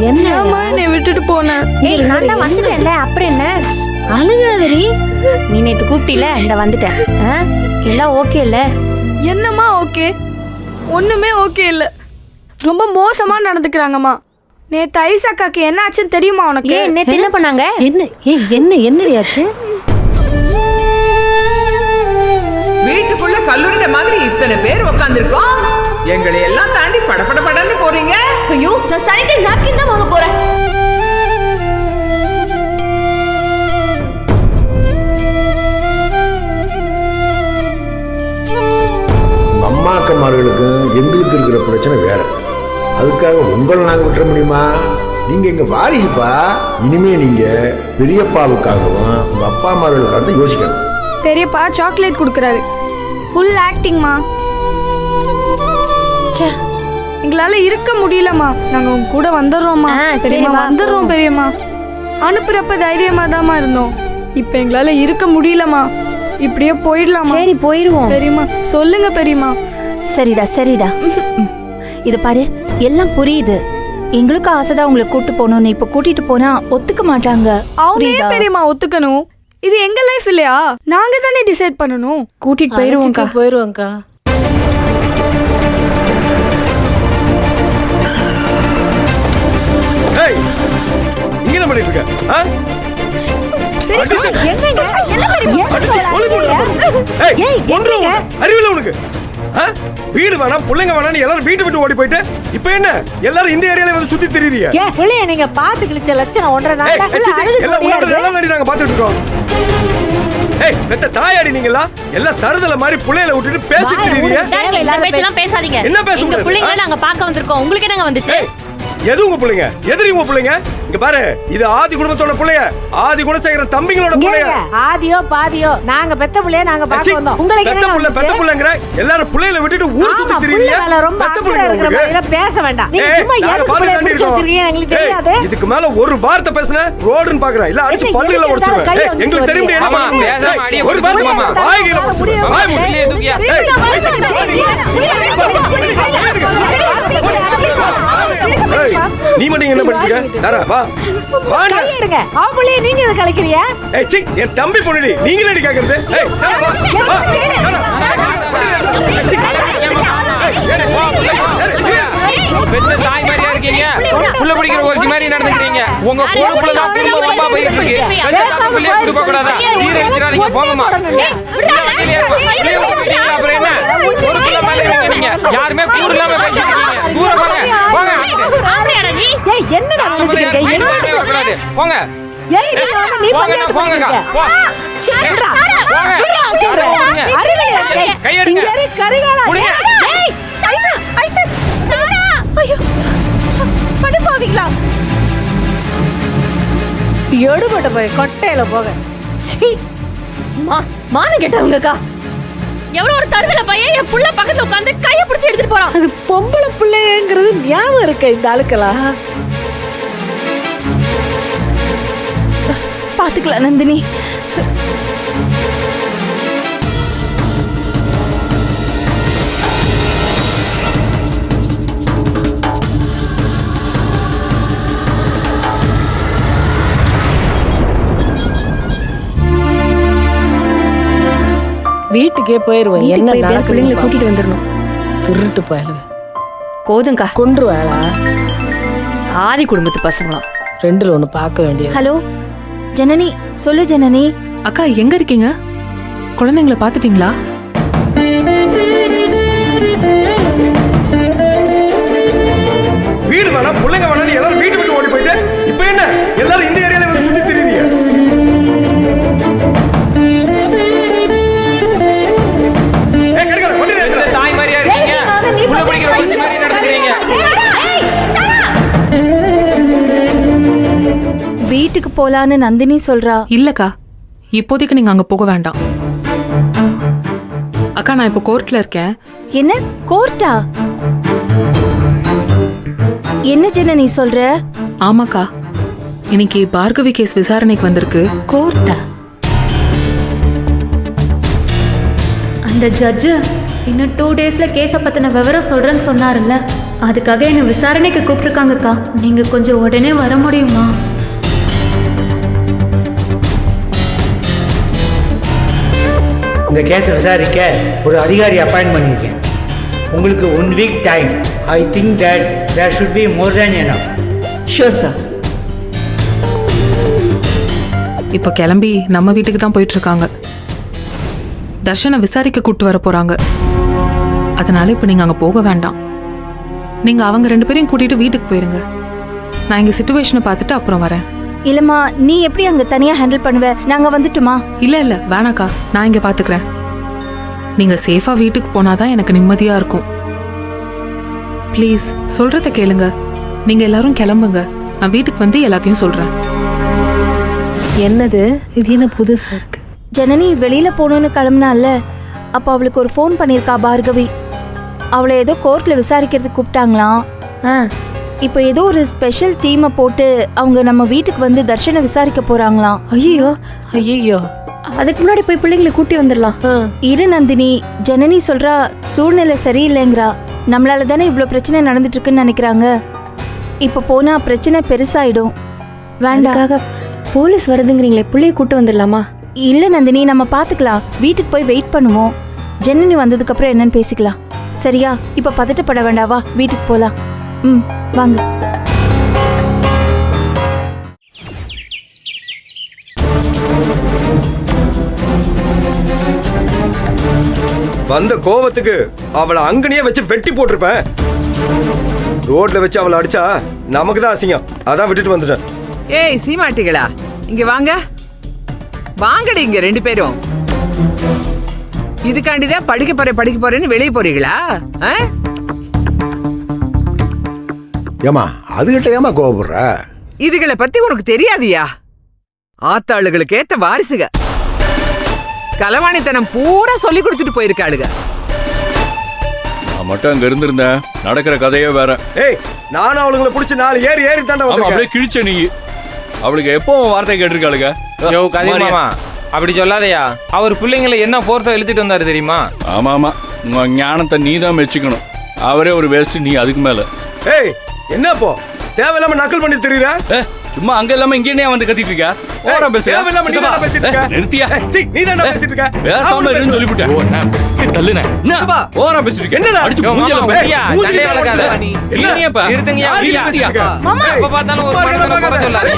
என்னம்மா என்னை விட்டுட்டு போனேன்? நான் தான் வந்துட்டேன்ல, அப்புறம் என்ன? அழுகாதடி. நீ நேத்து கூப்பிட்டில, இந்த வந்துட்டேன். எல்லாம் ஓகே இல்ல? என்னம்மா ஓகே? ஒண்ணுமே ஓகே இல்ல. ரொம்ப மோசமா நடந்துக்கிறாங்கம்மா. நேத்து ஐசாக்காக்கு என்ன ஆச்சுன்னு தெரியுமா உனக்கு? ஏன் நேத்து என்ன பண்ணாங்க? என்னடி ஆச்சு? வீட்டுக்குள்ள கல்லூரில மாதிரி இத்தனை பேர் உட்கார்ந்திருக்கோம். எங்களை எல்லாம் தாண்டி படபடன்னு போறீங்க. ஐயோ, நான் சானிட்டரி நாப்கின் தான் வாங்க போறேன். அம்மாக்கமார்களுக்கும் எங்களுக்கு இருக்கிற பிரச்சனை வேற. அதுக்காக உங்களை நாங்கள் விட்டுற முடியுமா? நீங்க எங்க வாரிசுப்பா. இனிமே நீங்க பெரியப்பாவுக்காகவும் உங்க அப்பா அம்மாவுக்காக யோசிக்கணும். பெரியப்பா சாக்லேட் கொடுக்கறாரு. ஃபுல் ஆக்டிங்மா. எங்களால இருக்க முடியலம்மா. நாங்க உங்க கூட வந்துடுறோம்மா. பெரியம்மா வந்துடுறோம் பெரியம்மா. அனுப்புறப்ப தைரியமா தாம்மா இருந்தோம். இப்ப எங்களால இருக்க முடியலம்மா. இப்படியே போயிடலாமா? சரி போயிடுவோம். பெரியம்மா சொல்லுங்க பெரியம்மா. சரிடா இது பாரு, எல்லாம் புரியுது. எங்களுக்கு ஆசைதான் உங்களை கூட்டு போகணும்னு. இப்ப கூட்டிட்டு போனா ஒத்துக்க மாட்டாங்க. அவங்க பெரியம்மா ஒத்துக்கணும். இது எங்க லைஃப் இல்லையா? நாங்க தானே டிசைட் பண்ணணும். கூட்டிட்டு போயிருவோம்க்கா. நீங்க என்ன பண்ணிட்டு இருக்க? அறிவில்லை உனக்கு? வீடு வேணாம் பிள்ளைங்க வேணாம் எல்லாரும் வீட்டு விட்டு ஓடி போயிட்டு இப்ப என்ன எல்லாரும் இந்த ஏரியால வந்து சுத்தி திரியுறீங்க? பிள்ளைய நீங்க பாத்து கிழிச்ச லட்சணம் ஒன்றரை நாள் நாங்க பாத்துட்டு இருக்கோம். ஏய் பெத்த தாயாடி நீங்களா எல்லாம் தருதல மாதிரி புள்ளையில விட்டுட்டு பேசிட்டு திரியுறீங்க. பேச்செல்லாம் பேசாதீங்க. என்ன பேசுறீங்க? எங்க பிள்ளைங்கள நாங்க பார்க்க வந்திருக்கோம். உங்களுக்கு என்னங்க வந்துச்சு? எது உங்க பிள்ளைங்க? எதிரி உங்க பிள்ளைங்க? இங்க பாரு, இது ஆதி குடும்பத்தோட பிள்ளைய, ஆதி குணசேகர தம்பிங்களோட பிள்ளைய. ஆதியோ பாதியோ நாங்க பெத்த பிள்ளைய நாங்க பார்க்க வந்தோம். உங்களுக்கு என்ன? பெத்த பிள்ளைங்கற எல்லாரும் பிள்ளையில விட்டுட்டு ஊர் சுத்தி திரியுறீங்க. ரொம்ப அக்கறை இருக்கிற மாதிரில பேச வேண்டாம். நீங்க சும்மா எதுக்கு பிள்ளைய பிடிச்சு வச்சிருக்கீங்க எங்களுக்கு தெரியாது. இதுக்கு மேல ஒரு வார்த்தை பேசுன ரோடுன்னு பாக்குறேன். இல்ல அடிச்சு பல்லுல உடைச்சிடுவேன். எங்களுக்கு தெரியும் என்ன பண்ணணும். பேசாம அடியே ஒரு வார்த்தை மாமா. வாய்கில உடைச்சிடுவேன். வாய் மூடிலே தூக்கியா. நீ மட்டும் என்ன பண்ணிருக்க? தாரா வா. வாங்க. கையெடுங்க. அவளே நீங்க எது கலக்குறியா? ஏய் சி, என் தம்பி பொண்ணுடி. நீங்க என்னடி கேக்குறது? ஏய் தாரா வா. பெத்த தாய் மாதிரியா இருக்கீங்க. புள்ள பிடிக்கிற ஒருத்தி மாதிரி நடந்துக்கிறீங்க. உங்க பொறுப்புல தான் குடும்பம் வம்பா போயிட்டு இருக்கு. பெத்த புள்ளைய கொடுக்க கூடாதா? சீரழிச்சிராதீங்க போங்கம்மா. அப்புறம் என்ன? பொறுப்புல மேல இருக்கீங்க நீங்க. யாருமே கூறு இல்லாம பேசிட்டு இருக்கீங்க. தூர போங்க. போங்க. ஏய் என்னடா நினைச்சிருக்க? என்ன கூடாது. போங்க. ஏய் நீ போங்க போங்க. போ. சிறா. போங்க. அறிவியல் கையெடுங்க. இங்க கரிகாலா. ஏய் ஐசா தாரா. ஐயோ படுபாவீங்களா? எடுபட்ட போய் கொட்டையில போக. சீ மான கேட்டவங்கக்கா. எவ்வளவு ஒரு தருதல பையன் என் புள்ள பக்கத்துல உட்கார்ந்து கைய பிடிச்சு எடுத்துட்டு போறான். அது பொம்பளை பிள்ளைங்கிறது ஞாபகம் இருக்க இந்த ஆளுக்களா? பாத்துக்கலாம் நந்தினி. வீட்டுக்கே போயிருவேன். என்ன பிள்ளைங்களை கூட்டிட்டு வந்துடணும். திருட்டு போயலுங்க போதுங்கக்கா. கொன்றுவாளா? ஆதி குடும்பத்து பசங்களாம். ரெண்டுல ஒண்ணு பார்க்க வேண்டியது. ஹலோ ஜனனி, சொல்லு ஜனனி. அக்கா எங்க இருக்கீங்க? குழந்தைங்களை பாத்துட்டீங்களா? வீடு வேணாம் பிள்ளைங்க வேணாம் எல்லாரும் வீட்டு விட்டு ஓடி போயிட்டு இப்ப என்ன எல்லாரும் இந்த ஏரியால வந்து சுத்தி திரியுறீங்க. தாய் மாதிரியா இருக்கீங்க. புள்ள பிடிக்கிற ஒருத்தி மாதிரி நடந்துக்கிறீங்க. வீட்டுக்கு போலான்னு நந்தினி சொல்றா. இல்லக்கா, இப்போதைக்கு நீங்க அங்க போக வேண்டாம். அக்கா நான் இப்போ கோர்ட்ல இருக்கேன். என்ன கோர்ட்டா? என்ன ஜனனி சொல்ற? ஆமாக்கா, இன்னைக்கு பார்கவி கேஸ் விசாரணைக்கு வந்திருக்கு. கோர்ட்டா? அந்த ஜட்ஜு இன்னும் 2 டேஸில் கேஸை பற்றின விவரம் சொல்கிறேன்னு சொன்னார்ல, அதுக்காக என்னை விசாரணைக்கு கூப்பிட்ருக்காங்கக்கா. நீங்கள் கொஞ்சம் உடனே வர முடியுமா? இந்த கேஸை விசாரிக்க ஒரு அதிகாரி அப்பாயின்ட் பண்ணியிருக்கேன். உங்களுக்கு 1 week time. I think that there should be more than enough. Sure sir. இப்போ கிளம்பி நம்ம வீட்டுக்கு தான் போயிட்டு இருக்காங்க. தர்ஷனை விசாரிக்க கூட்டு வர போறாங்க. அதனால இப்போ நீங்க அங்க போக வேண்டாம். நீங்க அவங்க 2 பேரையும் கூட்டிட்டு வீட்டுக்கு போயிருங்க. நான் இங்க சிச்சுவேஷனை பார்த்துட்டு அப்புறம் வரேன். இல்லம்மா, நீ எப்படி அங்க தனியா ஹேண்டில் பண்ணுவ? நாங்க வந்துட்டுமா? இல்ல வேணாக்கா, நான் இங்க பாத்துக்கிறேன். நீங்க சேஃபா வீட்டுக்கு போனாதான் எனக்கு நிம்மதியா இருக்கும். ப்ளீஸ் சொல்றத கேளுங்க. நீங்க எல்லாரும் கிளம்புங்க. நான் வீட்டுக்கு வந்து எல்லாத்தையும் சொல்றேன். என்னது இது? என்ன புதுசா இருக்கு? ஜனனி வெளியில போகணும்னு கிளம்புனால, அப்ப அவளுக்கு ஒரு ஃபோன் பண்ணிருக்கா பார்கவி. அவளை ஏதோ கோர்ட்ல விசாரிக்கிறதுக்கு கூப்பிட்டாங்களாம். இப்போ ஏதோ ஒரு ஸ்பெஷல் டீமை போட்டு அவங்க நம்ம வீட்டுக்கு வந்து தர்ஷனை விசாரிக்க போறாங்களாம். ஐயோ ஐயோ, அதுக்கு முன்னாடி போய் பிள்ளைங்களை கூட்டி வந்துடலாம். இரு நந்தினி, ஜனனி சொல்றா சூழ்நிலை சரியில்லைங்கிறா. நம்மளால தானே இவ்வளோ பிரச்சனை நடந்துட்டு இருக்குன்னு நினைக்கிறாங்க. இப்போ போனா பிரச்சனை பெருசாயிடும். வேண்டாம். போலீஸ் வருதுங்கிறீங்களே, பிள்ளைய கூட்டு வந்துடலாமா? இல்ல நந்தினி, நம்ம பாத்துக்கலாம். வீட்டுக்கு போய் வெயிட் பண்ணுவோம். ஜனனி வந்ததுக்கு அப்புறம் என்னன்னு பேசிக்கலாம். சரியா? இப்ப பதட்டப்பட வேண்டாவா, வீட்டுக்கு போலாம். வாங்க. வந்த கோவத்துக்கு அவளை அங்கனையே வச்சு வெட்டி போட்டிருப்பேன். ரோட்ல வச்சு அவளை அடிச்சா நமக்கு தான் அசிங்கம். அதான் விட்டுட்டு வந்துட்டேன். ஏய் சீமாட்டிகளா, இங்க வாங்க. வாங்கடி இங்க 2 பேரும். இதுக்காண்டிதான் படிக்க போறேன்னு வெளியே போறீங்களா? ஏமா அதுகிட்ட ஏமா கோவப்படுற? இதுகளை பத்தி உனக்கு தெரியாதியா? ஆத்தாளுகளுக்கு ஏத்த வாரிசுக. களவாணித்தனம் பூரா சொல்லி கொடுத்துட்டு போயிருக்காளுங்க. நான் மட்டும் அங்க இருந்திருந்தேன், நடக்கிற கதையே வேற. ஏய், நானும் அவளுங்களை பிடிச்சி 4 ஏறி தாண்டா அப்படியே கிழிச்ச நீ. அவளுக்கு எப்போ வார்த்தை கேட்டிருக்காளுங்க? யோ கதிமாமா, அப்படி சொல்லாதயா. அவர் பிள்ளைங்களை என்ன போர்த்தோ இழுத்துட்டு வந்தாரு தெரியுமா? ஆமா உங்க ஞானத்தை நீ தான் மெச்சுக்கணும். அவரே ஒரு வேஸ்ட், நீ அதுக்கு மேல. ஏய், என்னப்போ தேவையில்லாம நக்கல் பண்ணி தெரியுற? சும்மா அங்க இல்லாம இங்க என்ன வந்து கத்திட்டு இருக்க? ஓரா பேசு. தேவையில்லாம நீ தான் பேசிட்டு இருக்க. நிறுத்தியா? நீ தான் பேசிட்டு இருக்க. பேசாம இருன்னு சொல்லிவிட்டேன். தள்ளுனே. ஓரா பேசிட்டு இருக்க. என்னடா அடிச்சு மூஞ்சில பேசியா? சண்டை வளர்க்காத. என்னப்பா? நிறுத்துங்கயா. நிறுத்தியா? அப்ப பார்த்தாலும் ஒரு மனுஷனை குறை சொல்லாத.